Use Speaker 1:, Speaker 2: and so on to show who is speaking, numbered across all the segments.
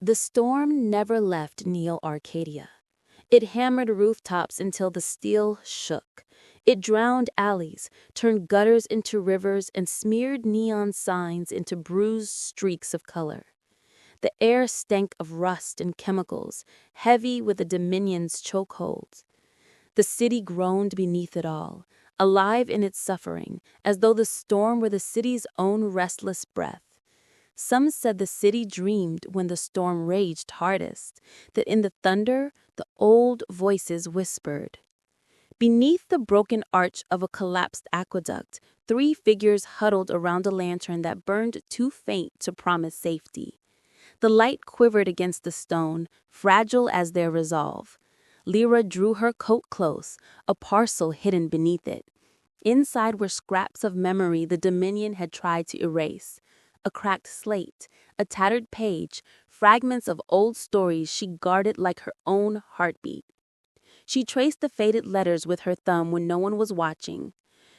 Speaker 1: The storm never left Neo-Arcadia. It hammered rooftops until the steel shook. It drowned alleys, turned gutters into rivers, and smeared neon signs into bruised streaks of color. The air stank of rust and chemicals, heavy with the Dominion's chokeholds. The city groaned beneath it all, alive in its suffering, as though the storm were the city's own restless breath. Some said the city dreamed when the storm raged hardest, that in the thunder the old voices whispered. Beneath the broken arch of a collapsed aqueduct, 3 figures huddled around a lantern that burned too faint to promise safety. The light quivered against the stone, fragile as their resolve. Lira drew her coat close, a parcel hidden beneath it. Inside were scraps of memory the Dominion had tried to erase. A cracked slate, a tattered page, fragments of old stories she guarded like her own heartbeat. She traced the faded letters with her thumb when no one was watching.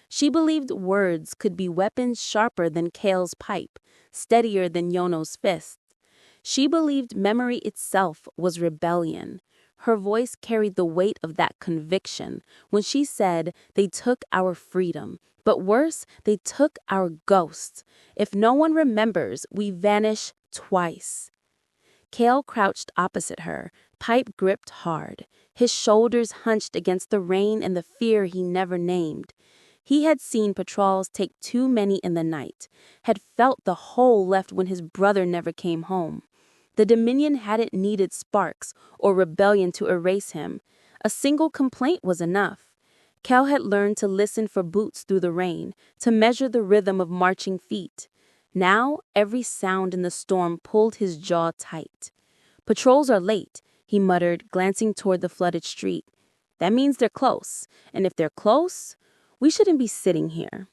Speaker 1: She believed words could be weapons sharper than Kael's pipe, steadier than Yono's fist. She believed memory itself was rebellion. Her voice carried the weight of that conviction when she said, "They took our freedom. But worse, they took our ghosts. If no one remembers, we vanish twice." Kael crouched opposite her, pipe gripped hard, his shoulders hunched against the rain and the fear he never named. He had seen patrols take too many in the night, had felt the hole left when his brother never came home. The Dominion hadn't needed sparks or rebellion to erase him. A single complaint was enough. Kael had learned to listen for boots through the rain, to measure the rhythm of marching feet. Now, every sound in the storm pulled his jaw tight. "Patrols are late," he muttered, glancing toward the flooded street. "That means they're close, and if they're close, we shouldn't be sitting here."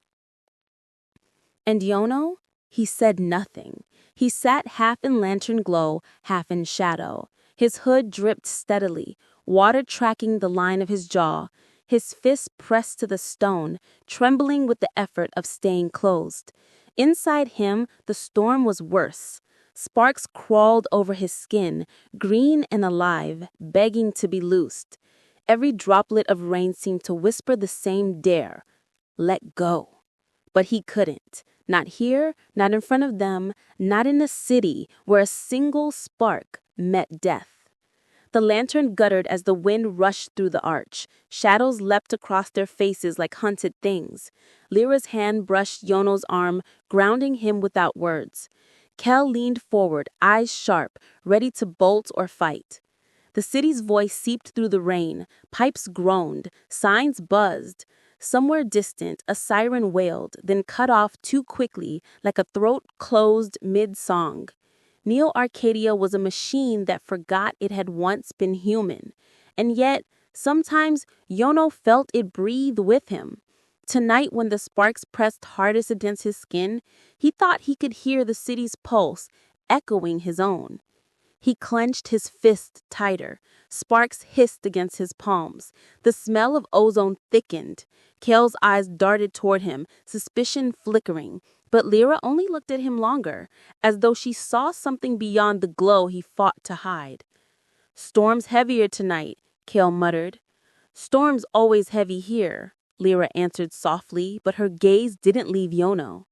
Speaker 1: And Yono? He said nothing. He sat half in lantern glow, half in shadow. His hood dripped steadily, water tracking the line of his jaw, his fist pressed to the stone, trembling with the effort of staying closed. Inside him, the storm was worse. Sparks crawled over his skin, green and alive, begging to be loosed. Every droplet of rain seemed to whisper the same dare: let go. But he couldn't. Not here, not in front of them, not in a city where a single spark met death. The lantern guttered as the wind rushed through the arch. Shadows leapt across their faces like hunted things. Lyra's hand brushed Yono's arm, grounding him without words. Kael leaned forward, eyes sharp, ready to bolt or fight. The city's voice seeped through the rain. Pipes groaned. Signs buzzed. Somewhere distant, a siren wailed, then cut off too quickly, like a throat closed mid-song. Neo-Arcadia was a machine that forgot it had once been human. And yet, sometimes, Yono felt it breathe with him. Tonight, when the sparks pressed hardest against his skin, he thought he could hear the city's pulse, echoing his own. He clenched his fist tighter. Sparks hissed against his palms. The smell of ozone thickened. Kael's eyes darted toward him, suspicion flickering. But Lira only looked at him longer, as though she saw something beyond the glow he fought to hide. "Storm's heavier tonight," Kael muttered. "Storm's always heavy here," Lira answered softly, but her gaze didn't leave Yono.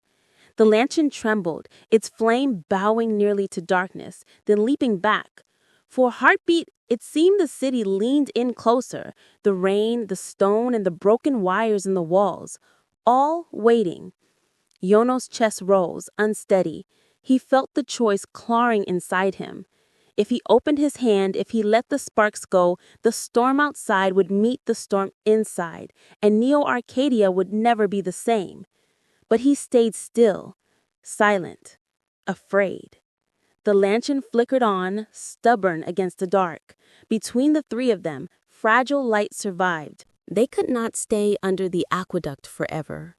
Speaker 1: The lantern trembled, its flame bowing nearly to darkness, then leaping back. For a heartbeat, it seemed the city leaned in closer, the rain, the stone, and the broken wires in the walls, all waiting. Yono's chest rose, unsteady. He felt the choice clawing inside him. If he opened his hand, if he let the sparks go, the storm outside would meet the storm inside, and Neo-Arcadia would never be the same. But he stayed still, silent, afraid. The lantern flickered on, stubborn against the dark. Between the 3 of them, fragile light survived. They could not stay under the aqueduct forever.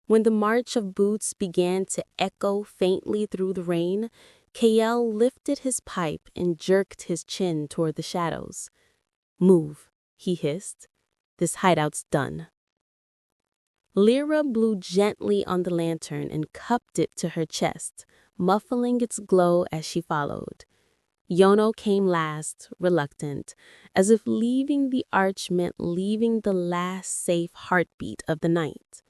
Speaker 1: When the march of boots began to echo faintly through the rain, Kael lifted his pipe and jerked his chin toward the shadows. "Move," he hissed. "This hideout's done." Lira blew gently on the lantern and cupped it to her chest, muffling its glow as she followed. Yono came last, reluctant, as if leaving the arch meant leaving the last safe heartbeat of the night.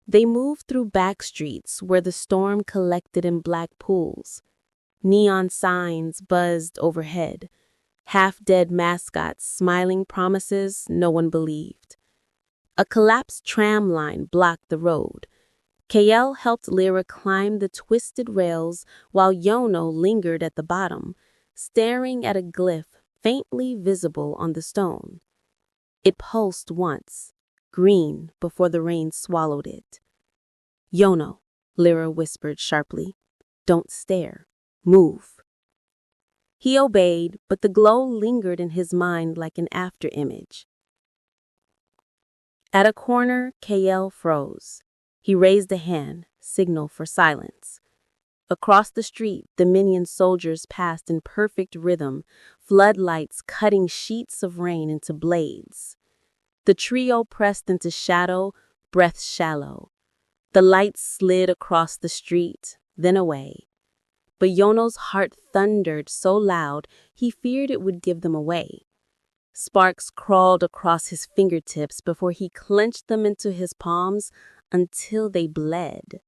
Speaker 1: They moved through back streets where the storm collected in black pools. Neon signs buzzed overhead. Half-dead mascots smiling promises no one believed. A collapsed tram line blocked the road. Kael helped Lira climb the twisted rails while Yono lingered at the bottom, staring at a glyph faintly visible on the stone. It pulsed once, green before the rain swallowed it. "Yono," Lira whispered sharply. "Don't stare. Move." He obeyed, but the glow lingered in his mind like an afterimage. At a corner, Kael froze. He raised a hand, signal for silence. Across the street, the minion soldiers passed in perfect rhythm, floodlights cutting sheets of rain into blades. The trio pressed into shadow, breath shallow. The lights slid across the street, then away. But Yono's heart thundered so loud he feared it would give them away. Sparks crawled across his fingertips before he clenched them into his palms until they bled.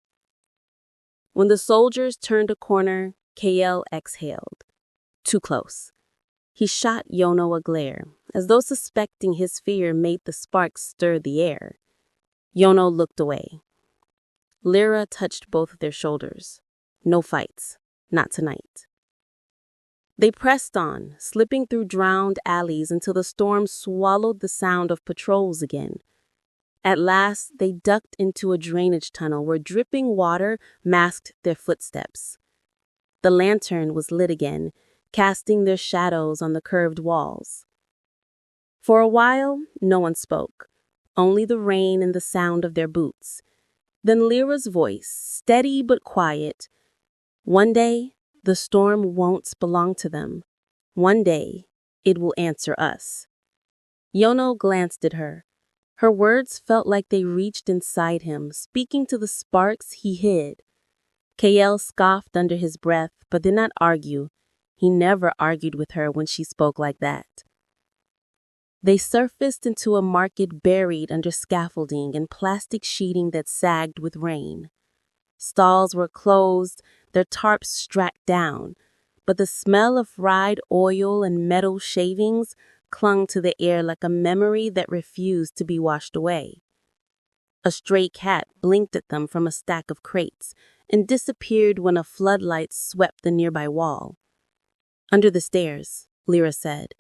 Speaker 1: When the soldiers turned a corner, Kael exhaled. Too close. He shot Yono a glare, as though suspecting his fear made the sparks stir the air. Yono looked away. Lira touched both of their shoulders. No fights. Not tonight. They pressed on, slipping through drowned alleys until the storm swallowed the sound of patrols again. At last, they ducked into a drainage tunnel where dripping water masked their footsteps. The lantern was lit again, casting their shadows on the curved walls. For a while, no one spoke, only the rain and the sound of their boots. Then Lyra's voice, steady but quiet. "One day, the storm won't belong to them. One day, it will answer us." Yono glanced at her. Her words felt like they reached inside him, speaking to the sparks he hid. Kael scoffed under his breath, but did not argue. He never argued with her when she spoke like that. They surfaced into a market buried under scaffolding and plastic sheeting that sagged with rain. Stalls were closed, their tarps strapped down, but the smell of fried oil and metal shavings clung to the air like a memory that refused to be washed away. A stray cat blinked at them from a stack of crates and disappeared when a floodlight swept the nearby wall. "Under the stairs," Lira said,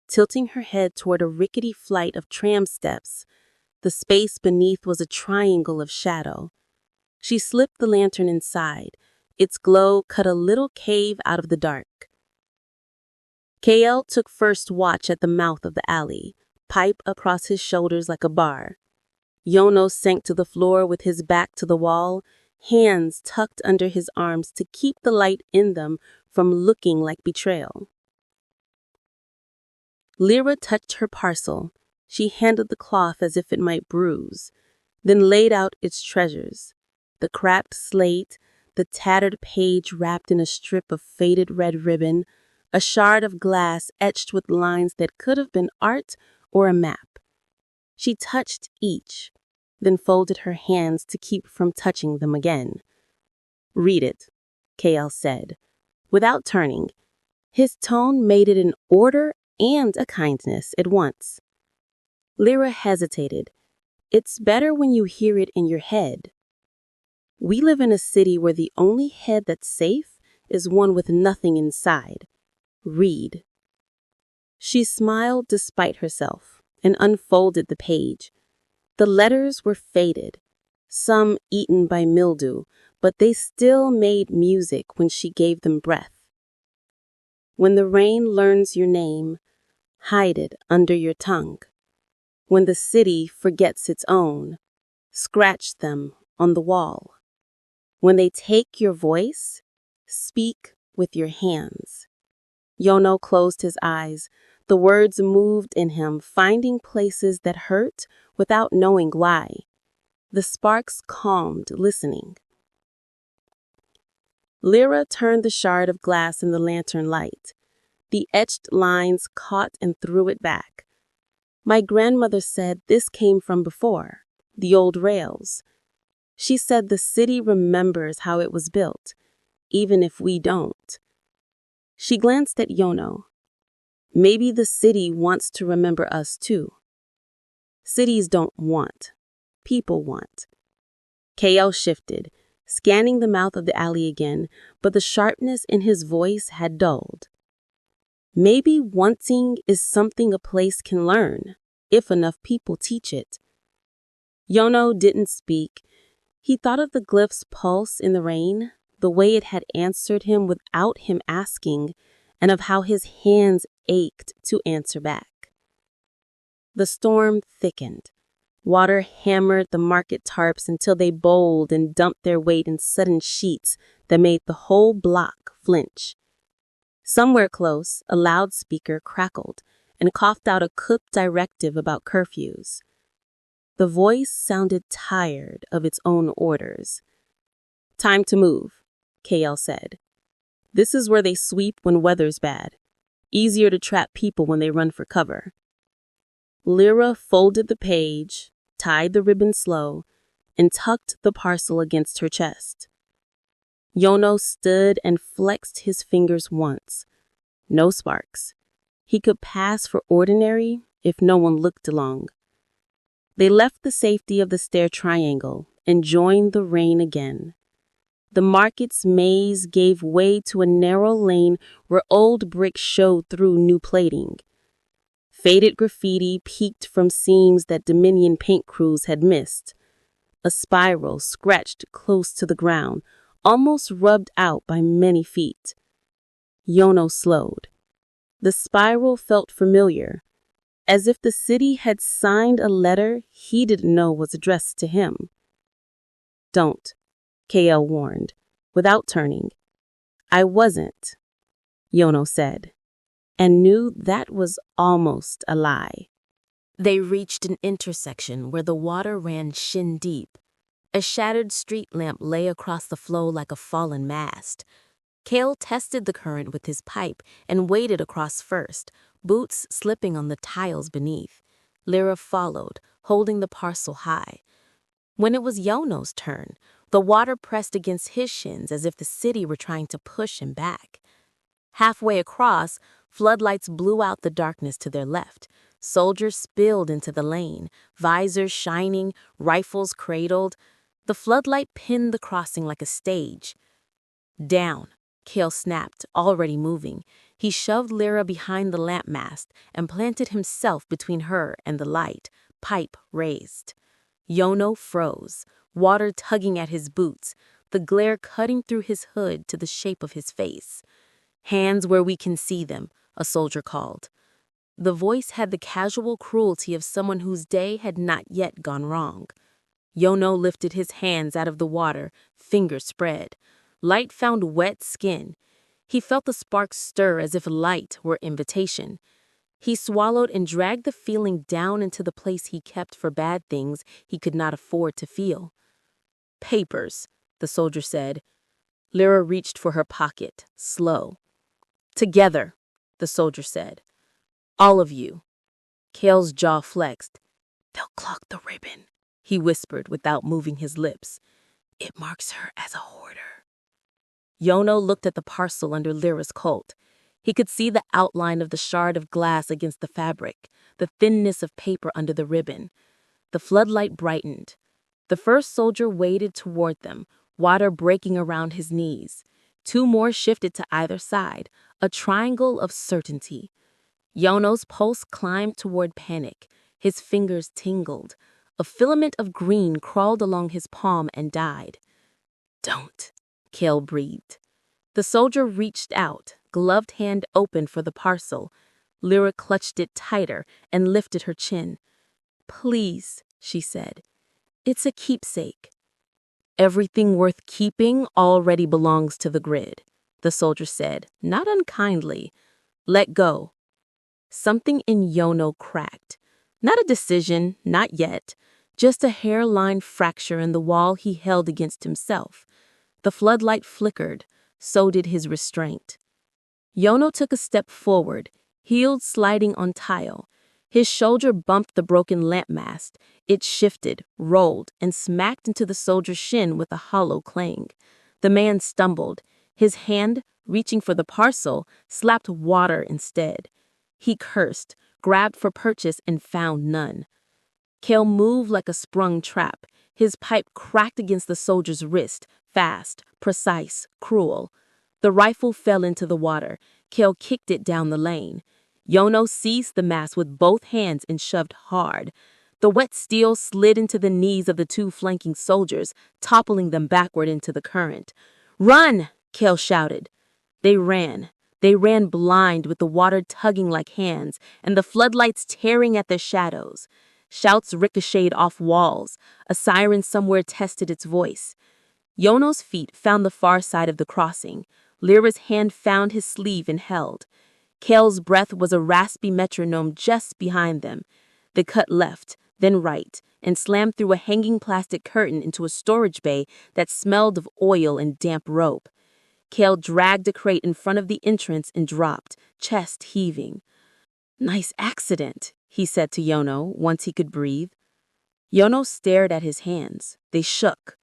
Speaker 1: tilting her head toward a rickety flight of tram steps. The space beneath was a triangle of shadow. She slipped the lantern inside. Its glow cut a little cave out of the dark. Kael took first watch at the mouth of the alley, pipe across his shoulders like a bar. Yono sank to the floor with his back to the wall, hands tucked under his arms to keep the light in them from looking like betrayal. Lira touched her parcel. She handled the cloth as if it might bruise, then laid out its treasures. The cracked slate, the tattered page wrapped in a strip of faded red ribbon, a shard of glass etched with lines that could have been art or a map. She touched each, then folded her hands to keep from touching them again. "Read it," Kael said, without turning. His tone made it an order and a kindness at once. Lira hesitated. "It's better when you hear it in your head. We live in a city where the only head that's safe is one with nothing inside. Read." She smiled despite herself and unfolded the page. The letters were faded, some eaten by mildew, but they still made music when she gave them breath. "When the rain learns your name, hide it under your tongue. When the city forgets its own, scratch them on the wall. When they take your voice, speak with your hands." Yono closed his eyes. The words moved in him, finding places that hurt without knowing why. The sparks calmed, listening.
Speaker 2: Lira turned the shard of glass in the lantern light. The etched lines caught and threw it back. My grandmother said this came from before, the old rails. She said the city remembers how it was built, even if we don't. She glanced at Yono. Maybe the city wants to remember us too. Cities don't want. People want. Kael shifted, scanning the mouth of the alley again, but the sharpness in his voice had dulled. Maybe wanting is something a place can learn, if enough people teach it. Yono didn't speak. He thought of the glyph's pulse in the rain, the way it had answered him without him asking, and of how his hands ached to answer back. The storm thickened. Water hammered the market tarps until they bowled and dumped their weight in sudden sheets that made the whole block flinch. Somewhere close, a loudspeaker crackled and coughed out a cooked directive about curfews. The voice sounded tired of its own orders. "Time to move," Kael said. "This is where they sweep when weather's bad. Easier to trap people when they run for cover." Lira folded the page, tied the ribbon slow, and tucked the parcel against her chest. Yono stood and flexed his fingers once. No sparks. He could pass for ordinary if no one looked along. They left the safety of the stair triangle and joined the rain again. The market's maze gave way to a narrow lane where old bricks showed through new plating. Faded graffiti peeked from seams that Dominion paint crews had missed. A spiral scratched close to the ground, almost rubbed out by many feet. Yono slowed. The spiral felt familiar, as if the city had signed a letter he didn't know was addressed to him. "Don't," Kael warned, without turning. "I wasn't," Yono said, and knew that was almost a lie.
Speaker 1: They reached an intersection where the water ran shin-deep. A shattered street lamp lay across the flow like a fallen mast. Kael tested the current with his pipe and waded across first, boots slipping on the tiles beneath. Lira followed, holding the parcel high. When it was Yono's turn, the water pressed against his shins as if the city were trying to push him back. Halfway across, floodlights blew out the darkness to their left. Soldiers spilled into the lane, visors shining, rifles cradled. The floodlight pinned the crossing like a stage. "Down," Kael snapped, already moving. He shoved Lira behind the lamp mast and planted himself between her and the light, pipe raised. Yono froze, water tugging at his boots, the glare cutting through his hood to the shape of his face. "Hands where we can see them," a soldier called. The voice had the casual cruelty of someone whose day had not yet gone wrong. Yono lifted his hands out of the water, fingers spread. Light found wet skin. He felt the sparks stir as if light were invitation. He swallowed and dragged the feeling down into the place he kept for bad things he could not afford to feel. "Papers," the soldier said. Lira reached for her pocket, slow. "Together," the soldier said. "All of you." Kael's jaw flexed. "They'll clock the ribbon," he whispered without moving his lips. "It marks her as a hoarder." Yono looked at the parcel under Lira's coat. He could see the outline of the shard of glass against the fabric, the thinness of paper under the ribbon. The floodlight brightened. The first soldier waded toward them, water breaking around his knees. Two more shifted to either side, a triangle of certainty. Yono's pulse climbed toward panic. His fingers tingled. A filament of green crawled along his palm and died. "Don't," Kael breathed. The soldier reached out, gloved hand open for the parcel. Lira clutched it tighter and lifted her chin. "Please," she said. "It's a keepsake." "Everything worth keeping already belongs to the grid," the soldier said, not unkindly. "Let go." Something in Yono cracked. Not a decision, not yet. Just a hairline fracture in the wall he held against himself. The floodlight flickered.
Speaker 2: so did his restraint. Yono took a step forward, heels sliding on tile. His shoulder bumped the broken lamp mast. It shifted, rolled, and smacked into the soldier's shin with a hollow clang. The man stumbled. His hand, reaching for the parcel, slapped water instead. He cursed, grabbed for purchase, and found none. Kael moved like a sprung trap. His pipe cracked against the soldier's wrist, fast, precise, cruel. The rifle fell into the water. Kael kicked it down the lane. Yono seized the mast with both hands and shoved hard. The wet steel slid into the knees of the two flanking soldiers, toppling them backward into the current. "Run!" Kael shouted. They ran. They ran blind, with the water tugging like hands and the floodlights tearing at their shadows. Shouts ricocheted off walls. A siren somewhere tested its voice. Yono's feet found the far side of the crossing. Lira's hand found his sleeve and held. Kael's breath was a raspy metronome just behind them. They cut left, then right, and slammed through a hanging plastic curtain into a storage bay that smelled of oil and damp rope. Kael dragged a crate in front of the entrance and dropped, chest heaving. "Nice accident," he said to Yono once he could breathe. Yono stared at his hands. They shook.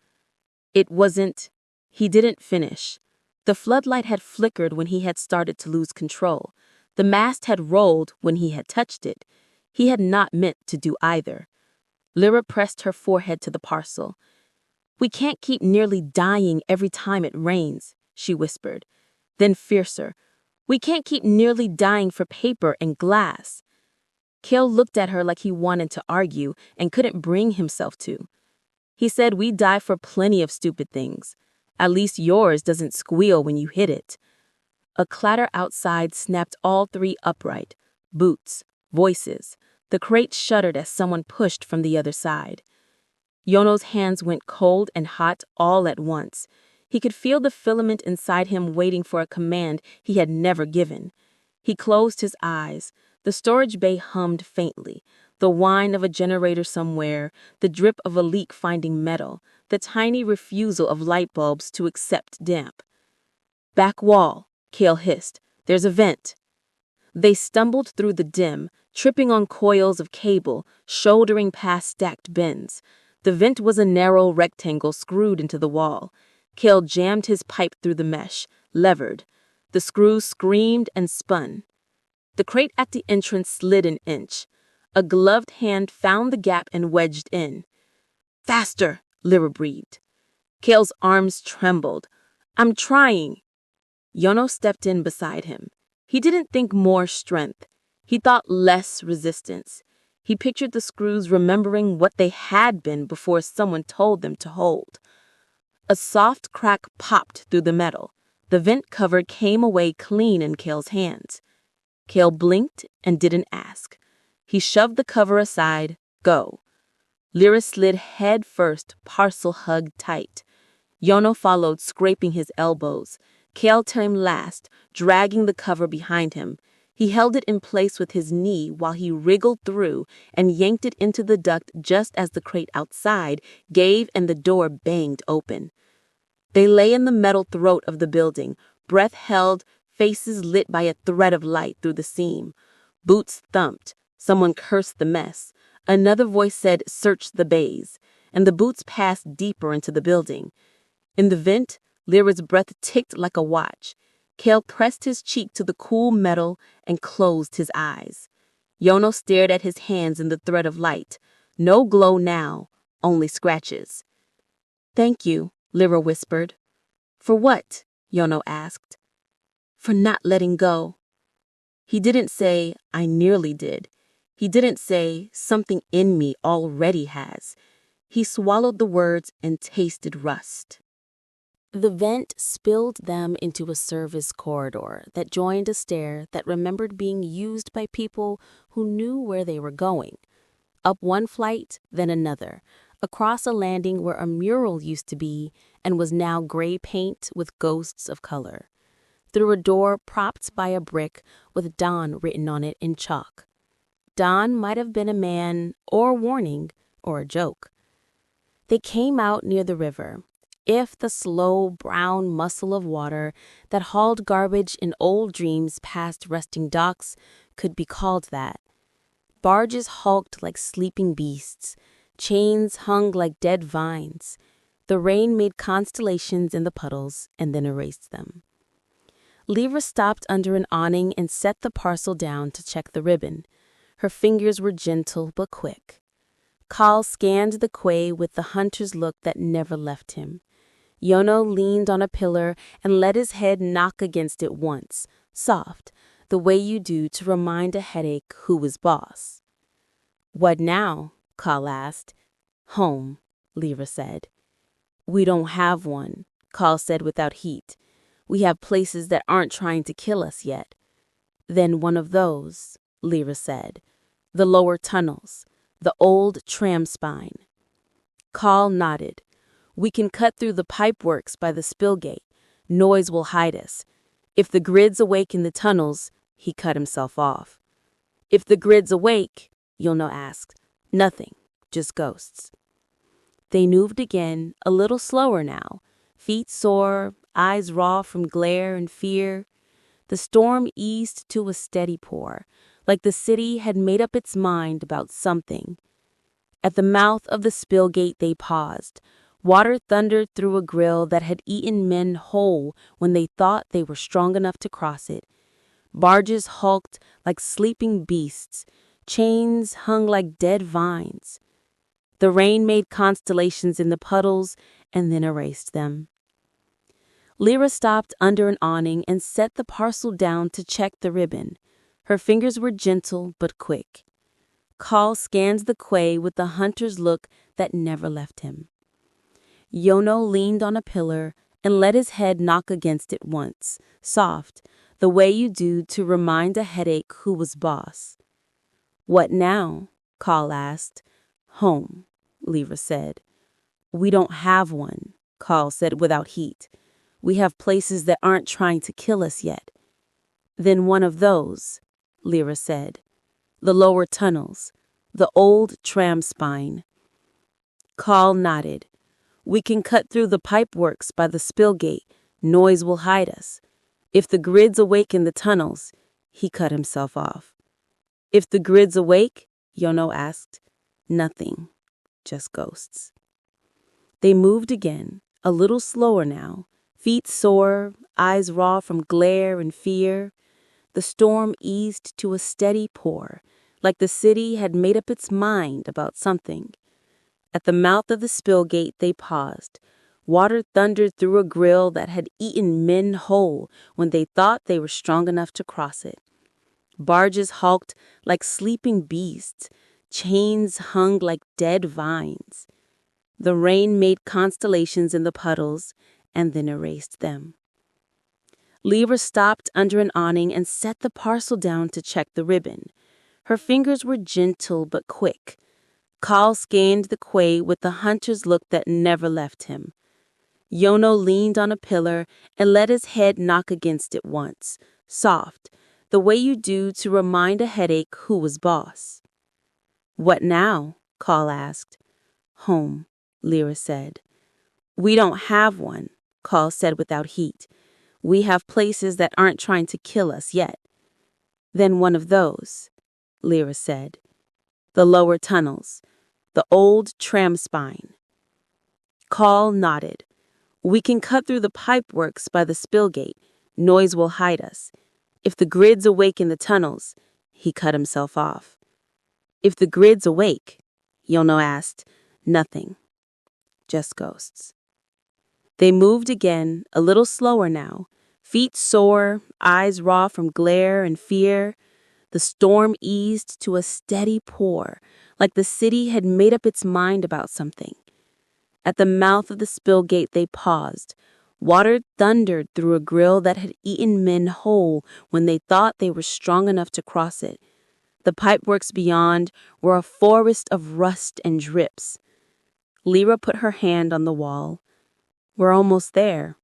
Speaker 2: It wasn't... He didn't finish. The floodlight had flickered when he had started to lose control. The mast had rolled when he had touched it. He had not meant to do either. Lira pressed her forehead to the parcel. "We can't keep nearly dying every time it rains," she whispered. Then fiercer, "We can't keep nearly dying for paper and glass." Kael looked at her like he wanted to argue and couldn't bring himself to. He said, "We die for plenty of stupid things. At least yours doesn't squeal when you hit it." A clatter outside snapped all three upright. Boots, voices. The crate shuddered as someone pushed from the other side. Yono's hands went cold and hot all at once. He could feel the filament inside him waiting for a command he had never given. He closed his eyes. The storage bay hummed faintly. The whine of a generator somewhere, the drip of a leak finding metal, the tiny refusal of light bulbs to accept damp. "Back wall," Kael hissed. "There's a vent." They stumbled through the dim, tripping on coils of cable, shouldering past stacked bins. The vent was a narrow rectangle screwed into the wall. Kael jammed his pipe through the mesh, levered. The screws screamed and spun. The crate at the entrance slid an inch. A gloved hand found the gap and wedged in. "Faster," Lira breathed. Kael's arms trembled. "I'm trying." Yono stepped in beside him. He didn't think more strength. He thought less resistance. He pictured the screws remembering what they had been before someone told them to hold. A soft crack popped through the metal. The vent cover came away clean in Kael's hands. Kael blinked and didn't ask. He shoved the cover aside. Go. Lira slid head first, parcel hugged tight. Yono followed, scraping his elbows. Kael came last, dragging the cover behind him. He held it in place with his knee while he wriggled through and yanked it into the duct just as the crate outside gave and the door banged open. They lay in the metal throat of the building, breath held, faces lit by a thread of light through the seam. Boots thumped. Someone cursed the mess. Another voice said, "Search the bays," and the boots passed deeper into the building. In the vent, Lira's breath ticked like a watch. Kael pressed his cheek to the cool metal and closed his eyes. Yono stared at his hands in the thread of light. No glow now, only scratches. "Thank you," Lira whispered. "For what?" Yono asked. "For not letting go." He didn't say, "I nearly did." He didn't say, "Something in me already has." He swallowed the words and tasted rust. The vent spilled them into a service corridor that joined a stair that remembered being used by people who knew where they were going. Up one flight, then another, across a landing where a mural used to be and was now gray paint with ghosts of color. Through a door propped by a brick with Dawn written on it in chalk. Dawn might have been a man, or a warning, or a joke. They came out near the river.
Speaker 1: If the slow brown muscle of water that hauled garbage in old dreams past resting docks could be called that. Barges hulked like sleeping beasts, chains hung like dead vines. The rain made constellations in the puddles and then erased them. Lira stopped under an awning and set the parcel down to check the ribbon. Her fingers were gentle but quick. Kael scanned the quay with the hunter's look that never left him. Yono leaned on a pillar and let his head knock against it once, soft, the way you do to remind a headache who was boss. "What now?" Kael asked. "Home," Lira said. "We don't have one," Kael said without heat. "We have places that aren't trying to kill us yet." "Then one of those," Lira said. "The lower tunnels, the old tram spine." Kael nodded. "We can cut through the pipeworks by the spill gate. Noise will hide us. If the grid's awake in the tunnels," he cut himself off. "If the grid's awake," Yono asked. "Nothing, just ghosts." They moved again, a little slower now, feet sore, eyes raw from glare and fear. The storm eased to a steady pour, like the city had made up its mind about something. At the mouth of the spill gate they paused. Water thundered through a grill that had eaten men whole when they thought they were strong enough to cross it. Barges hulked like sleeping beasts. Chains hung like dead vines. The rain made constellations in the puddles and then erased them. Lira stopped under an awning and set the parcel down to check the ribbon. Her fingers were gentle but quick. Kael scanned the quay with the hunter's look that never left him. Yono leaned on a pillar and let his head knock against it once, soft, the way you do to remind a headache who was boss. "What now?" Kael asked. "Home," Lira said. "We don't have one," Kael said without heat. "We have places that aren't trying to kill us yet." "Then one of those," Lira said. "The lower tunnels, the old tram spine." Kael nodded. "We can cut through the pipeworks by the spill gate. Noise will hide us. If the grid's awake in the tunnels," he cut himself off. "If the grid's awake?" Yono asked. "Nothing, just ghosts." They moved again, a little slower now, feet sore, eyes raw from glare and fear. The storm eased to a steady pour, like the city had made up its mind about something. At the mouth of the spill gate they paused. Water thundered through a grill that had eaten men whole when they thought they were strong enough to cross it. Barges hulked like sleeping beasts. Chains hung like dead vines. The rain made constellations in the puddles and then erased them. Lira stopped under an awning and set the parcel down to check the ribbon. Her fingers were gentle but quick. Kael scanned the quay with the hunter's look that never left him. Yono leaned on a pillar and let his head knock against it once, soft, the way you do to remind a headache who was boss. "What now?" Kael asked. "Home," Lira said. "We don't have one," Kael said without heat. "We have places that aren't trying to kill us yet." "Then one of those," Lira said. "The lower tunnels, the old tram spine." Kael nodded. "We can cut through the pipeworks by the spill gate. Noise will hide us. If the grid's awake in the tunnels," he cut himself off. "If the grid's awake?" Yono asked. "Nothing, just ghosts." They moved again, a little slower now, feet sore, eyes raw from glare and fear. The storm eased to a steady pour, like the city had made up its mind about something. At the mouth of the spill gate they paused. Water thundered through a grill that had eaten men whole when they thought they were strong enough to cross it. The pipeworks beyond were a forest of rust and drips. Lira put her hand on the wall. "We're almost there."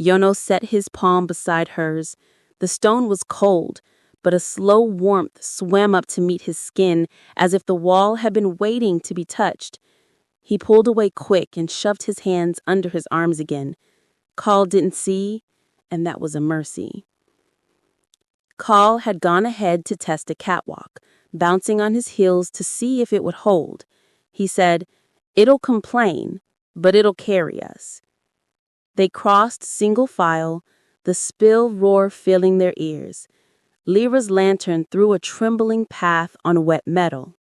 Speaker 1: Yono set his palm beside hers. The stone was cold, but a slow warmth swam up to meet his skin as if the wall had been waiting to be touched.
Speaker 2: He pulled away quick and shoved his hands under his arms again. Kael didn't see, and that was a mercy. Kael had gone ahead to test a catwalk, bouncing on his heels to see if it would hold. He said, "It'll complain, but it'll carry us." They crossed single file, the spill roar filling their ears. Lira's lantern threw a trembling path on wet metal.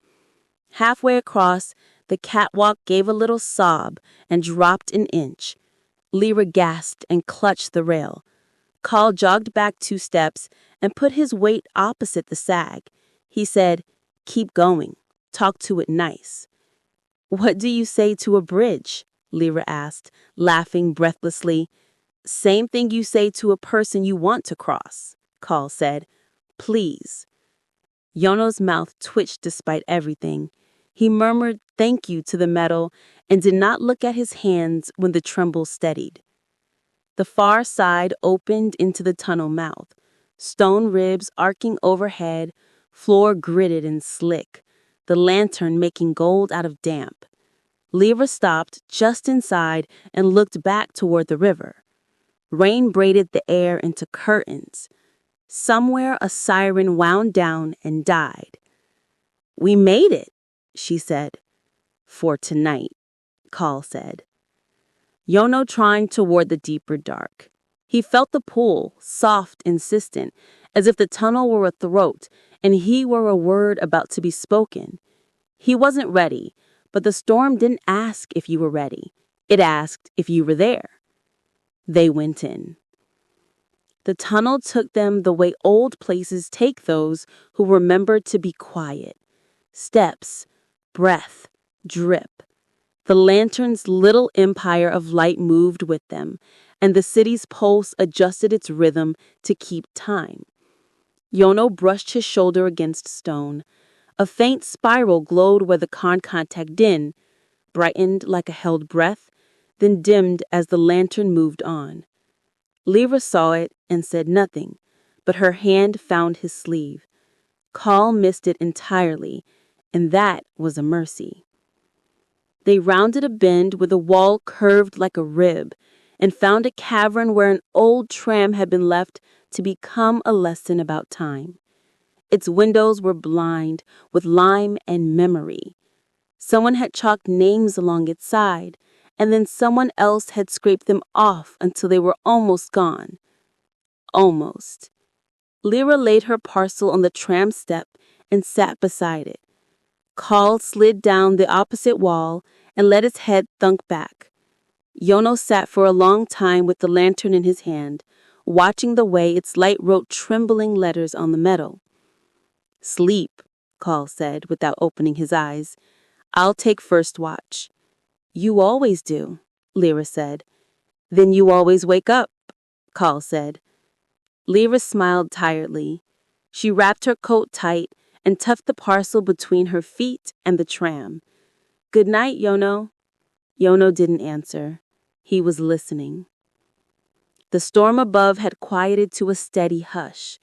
Speaker 2: Halfway across, the catwalk gave a little sob and dropped an inch. Lira gasped and clutched the rail. Kael jogged back 2 steps and put his weight opposite the sag. He said, "Keep going. Talk to it nice." "What do you say to a bridge?" Lira asked, laughing breathlessly. "Same thing you say to a person you want to cross," Kael said. "Please." Yono's mouth twitched despite everything. He murmured thank you to the metal and did not look at his hands when the tremble steadied. The far side opened into the tunnel mouth, stone ribs arcing overhead, floor gritted and slick, the lantern making gold out of damp. Lira stopped just inside and looked back toward the river. Rain braided the air into curtains. Somewhere a siren wound down and died. "We made it," she said. "For tonight," Kael said. Yono trod toward the deeper dark. He felt the pull, soft, insistent, as if the tunnel were a throat and he were a word about to be spoken. He wasn't ready, but the storm didn't ask if you were ready. It asked if you were there. They went in. The tunnel took them the way old places take those who remember to be quiet. Steps, breath, drip. The lantern's little empire of light moved with them, and the city's pulse adjusted its rhythm to keep time. Yono brushed his shoulder against stone. A faint spiral glowed where the contact didn't, brightened like a held breath, then dimmed as the lantern moved on. Lira saw it and said nothing, but her hand found his sleeve. Kael missed it entirely, and that was a mercy. They rounded a bend where the wall curved like a rib and found a cavern where an old tram had been left to become a lesson about time. Its windows were blind with lime and memory. Someone had chalked names along its side, and then someone else had scraped them off until they were almost gone. Almost. Lira laid her parcel on the tram step and sat beside it. Kael slid down the opposite wall and let his head thunk back. Yono sat for a long time with the lantern in his hand, watching the way its light wrote trembling letters on the metal. "Sleep," Kael said without opening his eyes. "I'll take first watch." "You always do," Lira said. "Then you always wake up," Kael said. Lira smiled tiredly. She wrapped her coat tight and tucked the parcel between her feet and the tram. "Good night, Yono." Yono didn't answer. He was listening. The storm above had quieted to a steady hush.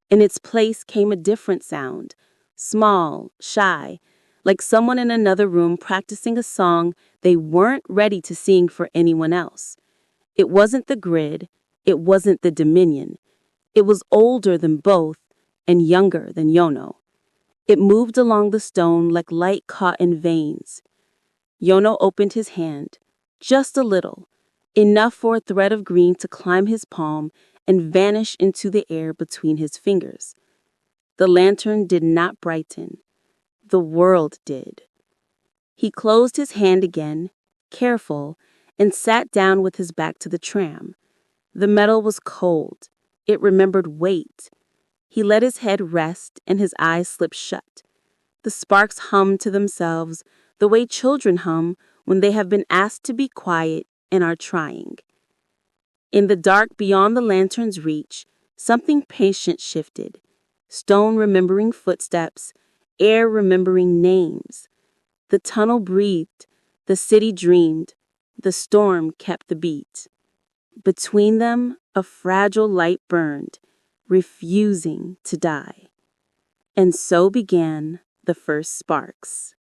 Speaker 2: In its place came a different sound, small, shy, like someone in another room practicing a song they weren't ready to sing for anyone else. It wasn't the grid. It wasn't the Dominion. It was older than both and younger than Yono. It moved along the stone like light caught in veins. Yono opened his hand, just a little, enough for a thread of green to climb his palm and vanish into the air between his fingers. The lantern did not brighten. The world did. He closed his hand again, careful, and sat down with his back to the tram. The metal was cold. It remembered weight. He let his head rest and his eyes slip shut. The sparks hummed to themselves the way children hum when they have been asked to be quiet and are trying. In the dark beyond the lantern's reach, something patient shifted. Stone remembering footsteps, air remembering names. The tunnel breathed, the city dreamed, the storm kept the beat. Between them, a fragile light burned, refusing to die. And so began the first sparks.